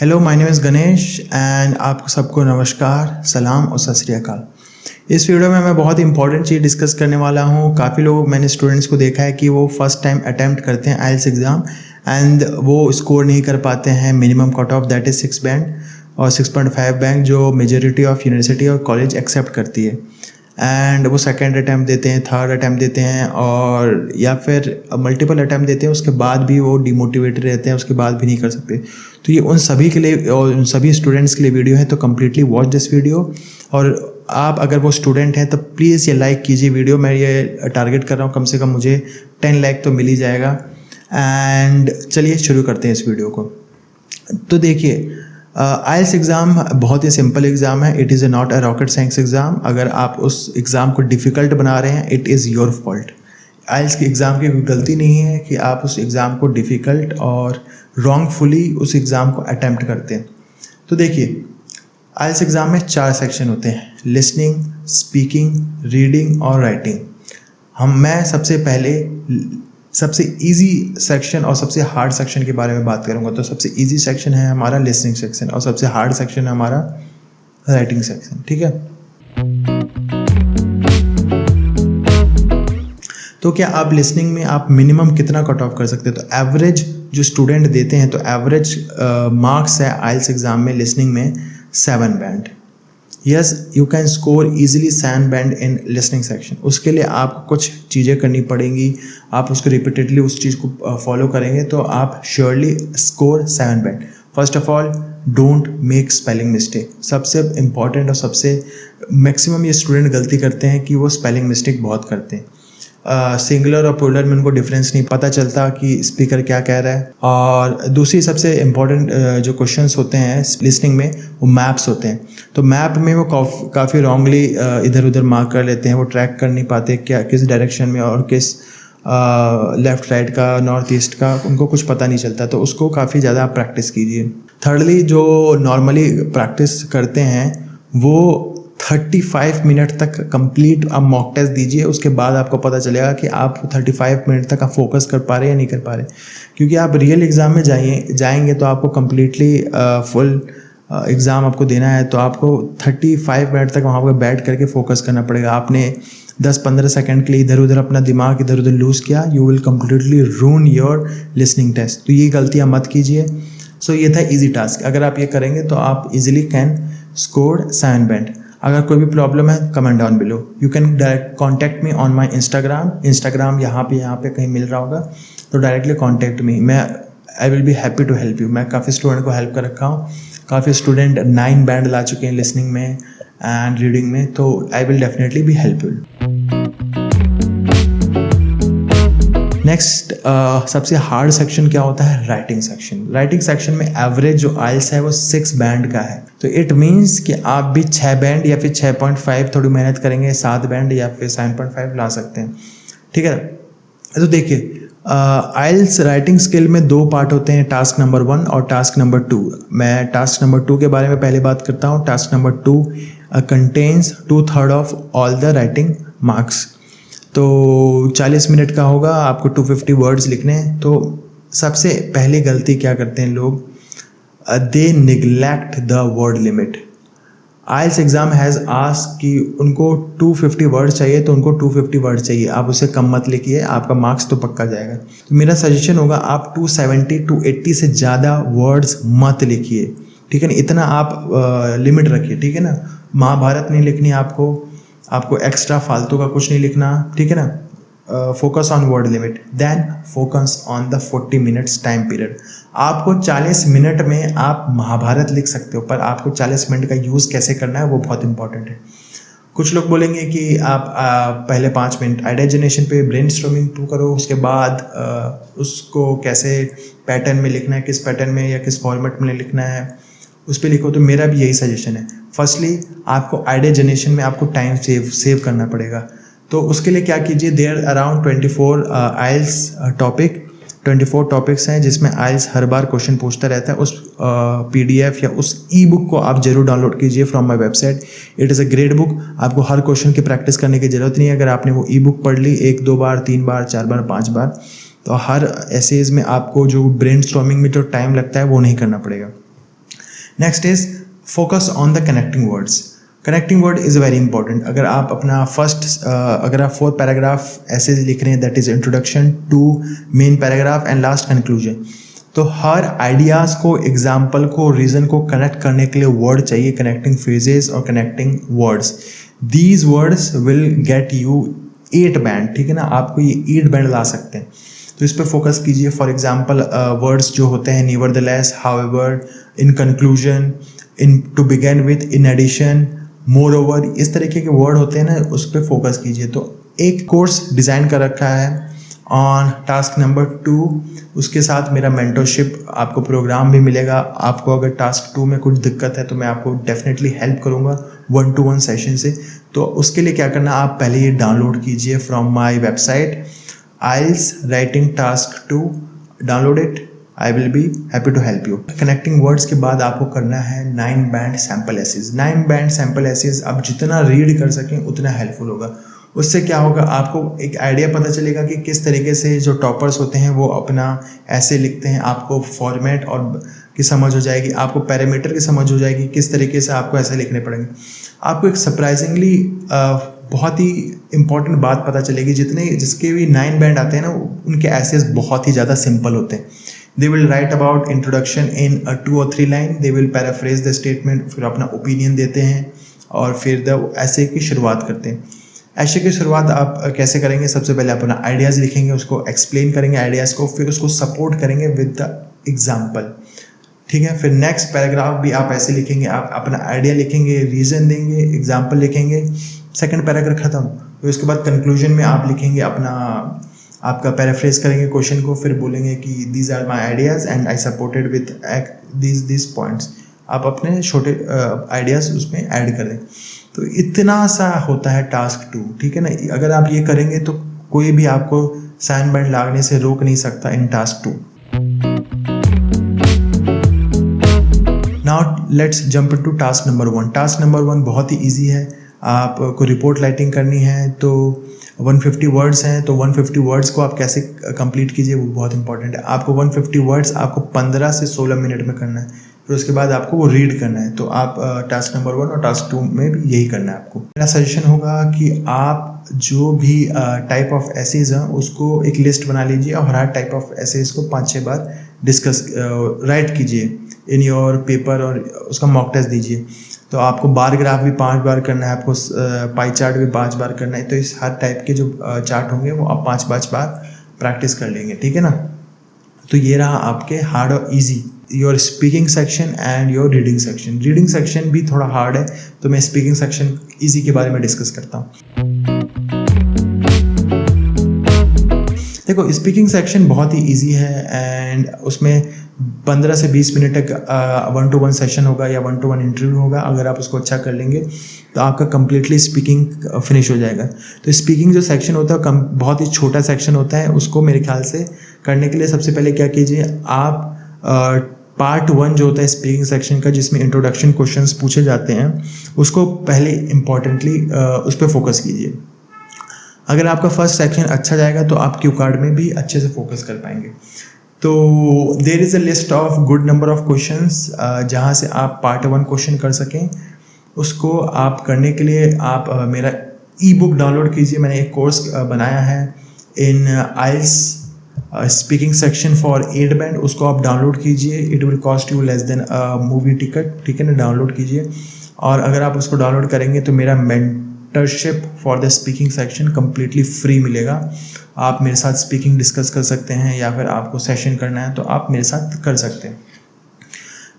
Hello, my name is Ganesh and आप सबको नमस्कार, सलाम और सत श्री अकाल। इस वीडियो में मैं बहुत इंपॉर्टेंट चीज़ डिस्कस करने वाला हूँ। काफ़ी लोग मैंने स्टूडेंट्स को देखा है कि वो फर्स्ट टाइम अटैम्प्ट करते हैं आइल्स एग्ज़ाम एंड वो स्कोर नहीं कर पाते हैं minimum cut off that is 6 band और 6.5 बैंड जो मेजॉरिटी ऑफ यूनिवर्सिटी और कॉलेज एक्सेप्ट करती है। एंड वो सेकेंड अटैम्प्ट देते हैं, थर्ड अटैम्प्ट देते हैं और या फिर मल्टीपल अटैम्प्ट देते हैं, उसके बाद भी वो डिमोटिवेटेड रहते हैं, उसके बाद भी नहीं कर सकते। तो ये उन सभी के लिए और उन सभी स्टूडेंट्स के लिए वीडियो है, तो कम्प्लीटली वॉच दिस वीडियो। और आप अगर वो स्टूडेंट हैं तो प्लीज़ ये लाइक कीजिए वीडियो। मैं ये टारगेट कर रहा हूँ, कम से कम मुझे 10 लाइक तो मिल ही जाएगा। एंड चलिए शुरू करते हैं इस वीडियो को। तो देखिए, आइल्स एग्ज़ाम बहुत ही सिंपल एग्ज़ाम है। It is not a rocket science exam. अगर आप उस एग्ज़ाम को डिफ़िकल्ट बना रहे हैं, इट इज़ योर फॉल्ट। आइल्स के एग्ज़ाम की कोई गलती नहीं है कि आप उस एग्ज़ाम को डिफ़िकल्ट और रॉन्गफुली उस एग्ज़ाम को अटैम्प्ट करते हैं। तो देखिए, आइल्स एग्ज़ाम में 4 सेक्शन होते हैं: लिसनिंग, स्पीकिंग, रीडिंग और राइटिंग। मैं सबसे पहले सबसे इजी सेक्शन और सबसे हार्ड सेक्शन के बारे में बात करूंगा। तो सबसे इजी सेक्शन है हमारा लिसनिंग सेक्शन और सबसे हार्ड सेक्शन है हमारा राइटिंग सेक्शन। ठीक है, तो क्या आप लिसनिंग में आप मिनिमम कितना कट ऑफ कर सकते हैं? तो एवरेज जो स्टूडेंट देते हैं, तो एवरेज मार्क्स है आइल्स एग्ज़ाम में लिसनिंग में 7 band. Yes, you can score easily 7 band in listening section. उसके लिए आपको कुछ चीज़ें करनी पड़ेंगी। आप उसको रिपीटेडली उस चीज़ को फॉलो करेंगे तो आप surely score 7 band. First of all, don't make spelling mistake. सबसे इम्पॉर्टेंट और सबसे मैक्सिमम ये स्टूडेंट गलती करते हैं कि वो स्पेलिंग मिस्टेक बहुत करते हैं। सिंगुलर और प्लूरल में उनको डिफरेंस नहीं पता चलता कि स्पीकर क्या कह रहा है। और दूसरी सबसे इम्पॉर्टेंट जो क्वेश्चंस होते हैं लिसनिंग में, वो मैप्स होते हैं। तो मैप में वो काफ़ी रॉन्गली इधर उधर मार्क कर लेते हैं। वो ट्रैक कर नहीं पाते क्या किस डायरेक्शन में और किस लेफ़्ट राइट का, नॉर्थ ईस्ट का, उनको कुछ पता नहीं चलता। तो उसको काफ़ी ज़्यादा आप प्रैक्टिस कीजिए। थर्डली, जो नॉर्मली प्रैक्टिस करते हैं वो 35 मिनट तक कंप्लीट आप मॉक टेस्ट दीजिए। उसके बाद आपको पता चलेगा कि आप 35 मिनट तक आप फोकस कर पा रहे हैं या नहीं कर पा रहे। क्योंकि आप रियल एग्ज़ाम में जाएंगे तो आपको कम्प्लीटली फुल एग्ज़ाम आपको देना है, तो आपको 35 मिनट तक वहाँ पर बैठ करके फोकस करना पड़ेगा। आपने 10-15 सेकंड के लिए इधर उधर अपना दिमाग इधर उधर लूज़ किया, you will completely ruin your listening test. तो ये गलतियाँ मत कीजिए। सो ये था ईजी टास्क। अगर आप ये करेंगे तो आप इजीली कैन स्कोर 7 बैंड। अगर कोई भी प्रॉब्लम है, comment down below. You can direct contact me on my Instagram यहाँ पे कहीं मिल रहा होगा, तो directly contact me. I will be happy to help you. मैं काफ़ी स्टूडेंट को हेल्प कर रखा हूँ। काफ़ी स्टूडेंट 9 बैंड ला चुके हैं लिसनिंग में एंड रीडिंग में, तो I will definitely be helpful. Next सबसे हार्ड सेक्शन क्या होता है? Writing section. राइटिंग सेक्शन में एवरेज जो आइल्स है वो 6 बैंड का है। तो इट मीन्स कि आप भी 6 बैंड या फिर 6.5 थोड़ी मेहनत करेंगे 7 बैंड या फिर 7.5 ला सकते हैं। ठीक है, तो देखिए, आइल्स राइटिंग स्किल में 2 पार्ट होते हैं, टास्क नंबर 1 और टास्क नंबर 2। मैं टास्क नंबर 2 के बारे में पहले बात करता हूँ। Task number 2 contains 2/3 of all the writing marks. तो 40 मिनट का होगा, आपको 250 वर्ड्स लिखने हैं। तो सबसे पहली गलती क्या करते हैं लोग? They neglect the word limit. IELTS exam has ask कि उनको 250 वर्ड्स चाहिए, तो उनको 250 वर्ड्स चाहिए। आप उसे कम मत लिखिए, आपका मार्क्स तो पक्का जाएगा। तो मेरा सजेशन होगा आप 270 280 से ज़्यादा वर्ड्स मत लिखिए। ठीक है ना, इतना आप लिमिट रखिए। ठीक है ना, महाभारत नहीं लिखनी आपको एक्स्ट्रा फालतू का कुछ नहीं लिखना। ठीक है ना, focus on word limit, then focus on the 40 minutes time period. आपको 40 मिनट में आप महाभारत लिख सकते हो, पर आपको 40 मिनट का यूज़ कैसे करना है वो बहुत इंपॉर्टेंट है। कुछ लोग बोलेंगे कि आप पहले 5 मिनट आइडिया जनरेशन पे ब्रेनस्टॉर्मिंग करो, उसके बाद उसको कैसे पैटर्न में लिखना है, किस पैटर्न में या किस फॉर्मेट में लिखना है उस पर लिखो। तो मेरा भी यही सजेशन है। फर्स्टली, आपको आइडिया जनरेशन में आपको टाइम सेव करना पड़ेगा। तो उसके लिए क्या कीजिए, there around 24 IELTS topic 24 topics हैं जिसमें आइल्स हर बार क्वेश्चन पूछता रहता है। उस PDF या उस ई बुक को आप जरूर डाउनलोड कीजिए from my website. It is a great book. आपको हर क्वेश्चन की प्रैक्टिस करने की ज़रूरत नहीं है। अगर आपने वो ई बुक पढ़ ली 1-2 बार, 3 बार, 4 बार, 5 बार, तो हर एसेज में आपको जो ब्रेनस्टॉर्मिंग में जो टाइम लगता है वो नहीं करना पड़ेगा। Next is focus on the connecting words. Connecting word is very important. अगर आप अपना अगर आप 4 पैराग्राफ ऐसे लिख रहे हैं, that is introduction to main paragraph and last conclusion, तो हर आइडियाज़ को, एग्जाम्पल को, रीज़न को कनेक्ट करने के लिए वर्ड चाहिए, कनेक्टिंग फ्रेजेस और connecting words. These words will get you 8 band, ठीक है ना, आपको ये 8 बैंड ला सकते हैं। तो इस पर फोकस कीजिए। फॉर एग्जाम्पल वर्ड्स जो होते हैं nevertheless, however, in conclusion, in to begin with, in addition, moreover, इस तरीके के वर्ड होते हैं ना, उस पर फोकस कीजिए। तो एक कोर्स डिज़ाइन कर रखा है ऑन टास्क नंबर 2, उसके साथ मेरा मेंटरशिप आपको प्रोग्राम भी मिलेगा। आपको अगर टास्क 2 में कुछ दिक्कत है तो मैं आपको डेफिनेटली हेल्प करूँगा 1-to-1 सेशन से। तो उसके लिए क्या करना, आप पहले ये डाउनलोड कीजिए from my website IELTS Writing Task 2, download it, I will be happy to help you. Connecting words के बाद आपको करना है 9 band sample essays. 9 band sample essays आप जितना रीड कर सकें उतना हेल्पफुल होगा। उससे क्या होगा, आपको एक आइडिया पता चलेगा कि किस तरीके से जो टॉपर्स होते हैं वो अपना ऐसे लिखते हैं। आपको फॉर्मेट और की समझ हो जाएगी, आपको पैरामीटर की समझ हो जाएगी, किस तरीके से आपको ऐसे लिखने पड़ेंगे। आपको एक सरप्राइजिंगली बहुत ही इंपॉर्टेंट बात पता चलेगी, जिसके भी 9 बैंड आते हैं ना, उनके एसेज बहुत ही ज़्यादा सिंपल होते हैं। They will write about introduction in 2 or 3 line, they will paraphrase the statement, फिर अपना ओपिनियन देते हैं और फिर ऐसे की शुरुआत करते हैं। ऐसे की शुरुआत आप कैसे करेंगे, सबसे पहले अपना आइडियाज़ लिखेंगे, उसको एक्सप्लेन करेंगे आइडियाज़ को, फिर उसको सपोर्ट करेंगे विद द एग्जाम्पल, ठीक है। फिर नेक्स्ट पैराग्राफ भी आप ऐसे लिखेंगे, आप अपना आइडिया लिखेंगे, रीज़न देंगे, एग्जाम्पल लिखेंगे, सेकेंड पैराग्राफ खत्म। फिर उसके बाद कंक्लूजन में आप लिखेंगे आपका पैराफ्रेज करेंगे क्वेश्चन को, फिर बोलेंगे कि these are my ideas and I supported with this points. आप अपने छोटे आइडियाज़ उसमें ऐड करें। तो इतना सा होता है टास्क 2, ठीक है ना। अगर आप ये करेंगे तो कोई भी आपको साइन बैंड लागने से रोक नहीं सकता in task 2। Now let's jump into task number 1। Task number 1 बहुत ही ईजी है। आपको रिपोर्ट राइटिंग करनी है, तो 150 वर्ड्स हैं, तो 150 वर्ड्स को आप कैसे कंप्लीट कीजिए वो बहुत इंपॉर्टेंट है। आपको 150 वर्ड्स आपको 15 से 16 मिनट में करना है, फिर उसके बाद आपको वो रीड करना है। तो आप टास्क नंबर 1 और टास्क 2 में भी यही करना है आपको। मेरा सजेशन होगा कि आप जो भी टाइप ऑफ एसेज हैं उसको एक लिस्ट बना लीजिए और हर टाइप ऑफ एसेज को 5-6 बार डिस्कस राइट कीजिए इन योर पेपर और उसका मॉक टेस्ट दीजिए। तो आपको बार ग्राफ भी 5 बार करना है, आपको पाई चार्ट भी 5 बार करना है। तो इस हर टाइप के जो चार्ट होंगे वो आप 5-5 बार प्रैक्टिस कर लेंगे, ठीक है ना। तो ये रहा आपके हार्ड और easy, your speaking section and your reading section. Reading section भी थोड़ा हार्ड है, तो मैं स्पीकिंग सेक्शन इजी के बारे में डिस्कस करता हूँ। देखो, स्पीकिंग सेक्शन बहुत ही इजी है एंड उसमें 15 से 20 मिनट तक 1-to-1 सेशन होगा या 1-to-1 इंटरव्यू होगा। अगर आप उसको अच्छा कर लेंगे तो आपका कम्प्लीटली स्पीकिंग फिनिश हो जाएगा। तो स्पीकिंग जो सेक्शन होता है बहुत ही छोटा सेक्शन होता है। उसको मेरे ख्याल से करने के लिए सबसे पहले क्या कीजिए, आप पार्ट 1 जो होता है स्पीकिंग सेक्शन का, जिसमें इंट्रोडक्शन क्वेश्चंस पूछे जाते हैं, उसको पहले इम्पॉर्टेंटली उस पर फोकस कीजिए। अगर आपका फर्स्ट सेक्शन अच्छा जाएगा तो आप क्यू कार्ड में भी अच्छे से फोकस कर पाएंगे। तो there is a list of good number of questions जहाँ से आप पार्ट 1 क्वेश्चन कर सकें। उसको आप करने के लिए आप मेरा ई बुक डाउनलोड कीजिए। मैंने एक कोर्स बनाया है इन IELTS speaking section for 8 band, उसको आप डाउनलोड कीजिए। It will cost you less than movie ticket, ठीक है ना। डाउनलोड कीजिए और अगर आप उसको डाउनलोड करेंगे तो मेरा mentorship for the speaking section completely free मिलेगा। आप मेरे साथ स्पीकिंग डिस्कस कर सकते हैं या फिर आपको सेशन करना है तो आप मेरे साथ कर सकते हैं।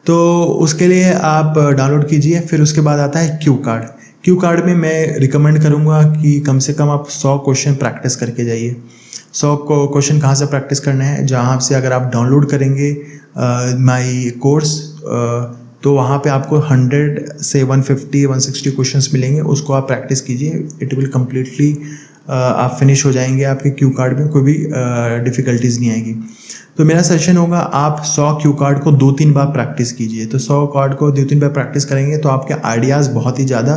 तो उसके लिए आप डाउनलोड कीजिए। फिर उसके बाद आता है क्यू कार्ड। क्यू कार्ड में मैं रिकमेंड करूँगा कि कम से कम आप 100 क्वेश्चन प्रैक्टिस करके जाइए। 100 क्वेश्चन कहाँ से प्रैक्टिस करना है, जहाँ से अगर आप डाउनलोड करेंगे माई कोर्स तो वहाँ पे आपको 100 से 150-160 क्वेश्चंस मिलेंगे। उसको आप प्रैक्टिस कीजिए। इट विल कम्प्लीटली आप फिनिश हो जाएंगे। आपके क्यू कार्ड में कोई भी डिफ़िकल्टीज नहीं आएगी। तो मेरा सेशन होगा, आप 100 क्यू कार्ड को 2-3 बार प्रैक्टिस कीजिए। तो 100 कार्ड को 2-3 बार प्रैक्टिस करेंगे तो आपके आइडियाज़ बहुत ही ज़्यादा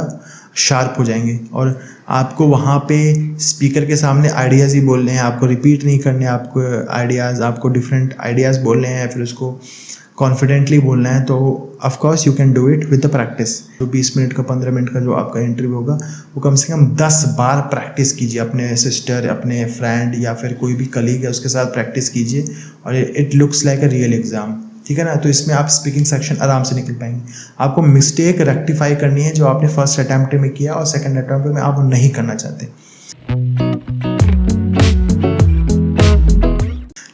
शार्प हो जाएंगे और आपको वहाँ पे स्पीकर के सामने आइडियाज़ ही बोलने हैं, आपको रिपीट नहीं करने। आपको आइडियाज़, आपको डिफरेंट आइडियाज़ बोलने हैं, फिर उसको कॉन्फिडेंटली बोलना है तो of course you can do it with the practice. तो 20 मिनट का 15 मिनट का जो आपका इंटरव्यू होगा वो कम से कम 10 बार प्रैक्टिस कीजिए, अपने सिस्टर, अपने फ्रेंड या फिर कोई भी कलीग है उसके साथ प्रैक्टिस कीजिए और it looks like a real exam, ठीक है ना। तो इसमें आप स्पीकिंग सेक्शन आराम से निकल पाएंगे। आपको मिस्टेक रेक्टिफाई करनी है जो आपने फर्स्ट अटैम्प्ट में किया और सेकंड अटैम्प्ट में आप नहीं करना चाहते।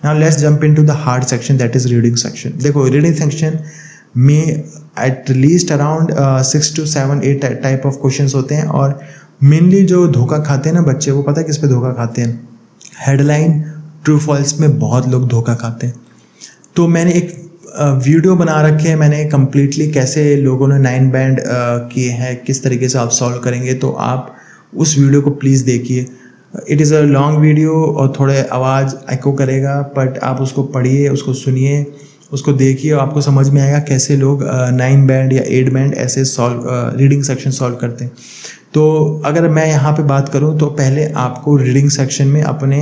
Now let's jump into the hard section, that is reading section। देखो रीडिंग सेक्शन में at least around 6 to 7 8 type of questions होते हैं और मेनली जो धोखा खाते हैं ना बच्चे, वो पता है किस पे धोखा खाते हैं? हेडलाइन, ट्रू फॉल्स में बहुत लोग धोखा खाते हैं। तो मैंने एक वीडियो बना रखे हैं मैंने कम्प्लीटली कैसे लोगों ने 9 बैंड किए हैं, किस तरीके से आप सॉल्व करेंगे, तो आप उस वीडियो को प्लीज़ देखिए। It is a long video और थोड़े आवाज़ एको करेगा, बट आप उसको पढ़िए, उसको सुनिए, उसको देखिए और आपको समझ में आएगा कैसे लोग 9 बैंड या 8 बैंड ऐसे रीडिंग सेक्शन सॉल्व करते हैं। तो अगर मैं यहाँ पे बात करूँ तो पहले आपको रीडिंग सेक्शन में अपने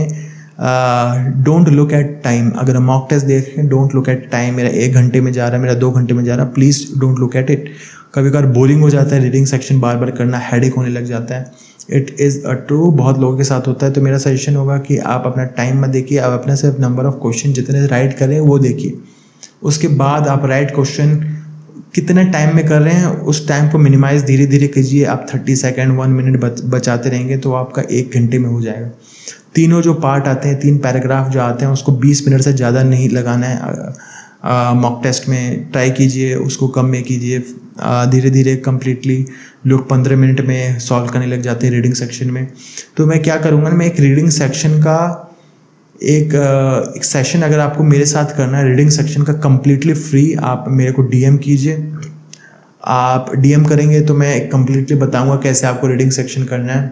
डोंट लुक एट टाइम, अगर मॉक टेस्ट देखें डोंट लुक एट टाइम, मेरा 1 घंटे में जा रहा है, मेरा 2 घंटे में जा रहा है, please don't look at it. कभी कभार बोरिंग हो जाता है रीडिंग सेक्शन बार बार करना, हेडेक होने लग जाता है। इट इज़ अ ट्रू, बहुत लोगों के साथ होता है। तो मेरा सजेशन होगा कि आप अपना टाइम मत देखिए, आप अपना सिर्फ नंबर ऑफ क्वेश्चन जितने राइट करें वो देखिए। उसके बाद आप राइट क्वेश्चन कितने टाइम में कर रहे हैं उस टाइम को मिनिमाइज़ धीरे धीरे कीजिए। आप 30 सेकेंड 1 मिनट बचाते रहेंगे तो आपका 1 घंटे में हो जाएगा। तीनों जो पार्ट आते हैं, 3 पैराग्राफ जो आते हैं, उसको 20 मिनट से ज़्यादा नहीं लगाना है। मॉक टेस्ट में ट्राई कीजिए, उसको कम में कीजिए। धीरे धीरे कम्प्लीटली लोग 15 मिनट में सॉल्व करने लग जाते हैं रीडिंग सेक्शन में। तो मैं क्या करूँगा ना, मैं एक रीडिंग सेक्शन का एक सेशन अगर आपको मेरे साथ करना है रीडिंग सेक्शन का कम्प्लीटली फ्री, आप मेरे को डीएम कीजिए। आप डीएम करेंगे तो मैं कम्प्लीटली बताऊँगा कैसे आपको रीडिंग सेक्शन करना है।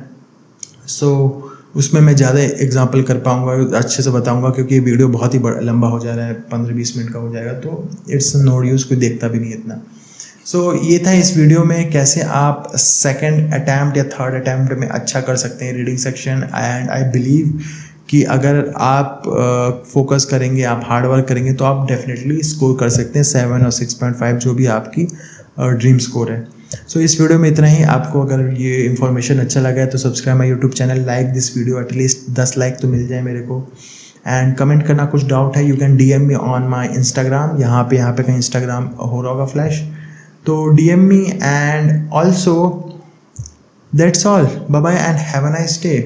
सो उसमें मैं ज़्यादा एग्जांपल कर पाऊँगा, अच्छे से बताऊँगा, क्योंकि ये वीडियो बहुत ही लंबा हो जा रहा है, 15-20 मिनट का हो जाएगा, तो इट्स नो यूज़, कोई देखता भी नहीं इतना। सो ये था इस वीडियो में कैसे आप सेकंड अटैम्प्ट या थर्ड अटैम्प्ट में अच्छा कर सकते हैं reading section. And I believe कि अगर आप फोकस करेंगे, आप हार्ड वर्क करेंगे तो आप डेफिनेटली स्कोर कर सकते हैं 7 और 6.5 जो भी आपकी ड्रीम स्कोर है। सो इस वीडियो में इतना ही। आपको अगर ये इन्फॉर्मेशन अच्छा लगा है तो subscribe my YouTube channel, like this video, at least 10 like तो मिल जाए मेरे को। एंड कमेंट करना, कुछ डाउट है you can DM me on my Instagram, यहाँ पे कहीं इंस्टाग्राम हो रहा होगा फ्लैश, तो DM me. And also that's all, bye bye and have a nice day.